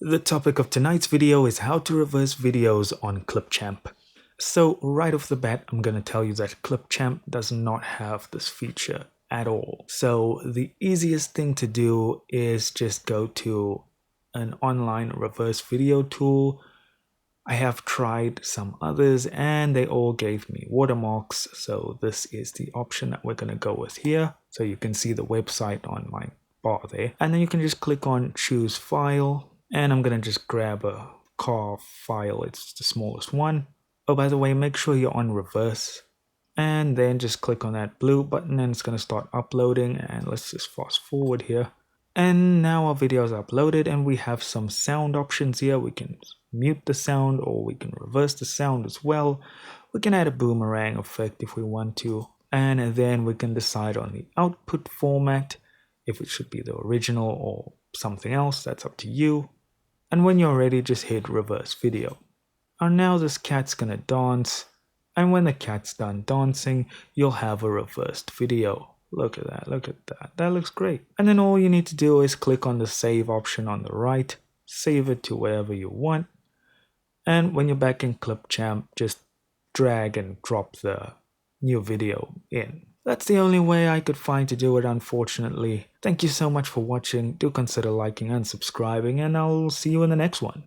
The topic of tonight's video is how to reverse videos on Clipchamp. So right off the bat, I'm going to tell you that Clipchamp does not have this feature at all. So the easiest thing to do is just go to an online reverse video tool. I have tried some others and they all gave me watermarks. So this is the option that we're going to go with here. So you can see the website on my bar there. And then you can just click on choose file. And I'm going to just grab a car file. It's the smallest one. Oh, by the way, make sure you're on reverse. And then just click on that blue button and it's going to start uploading. And let's just fast forward here. And now our video is uploaded and we have some sound options here. We can mute the sound or we can reverse the sound as well. We can add a boomerang effect if we want to. And then we can decide on the output format, if it should be the original or something else. That's up to you. And when you're ready, just hit reverse video. And now this cat's gonna dance. And when the cat's done dancing, you'll have a reversed video. Look at that, look at that. That looks great. And then all you need to do is click on the save option on the right, save it to wherever you want. And when you're back in Clipchamp, just drag and drop the new video in. That's the only way I could find to do it, unfortunately. Thank you so much for watching. Do consider liking and subscribing, and I'll see you in the next one.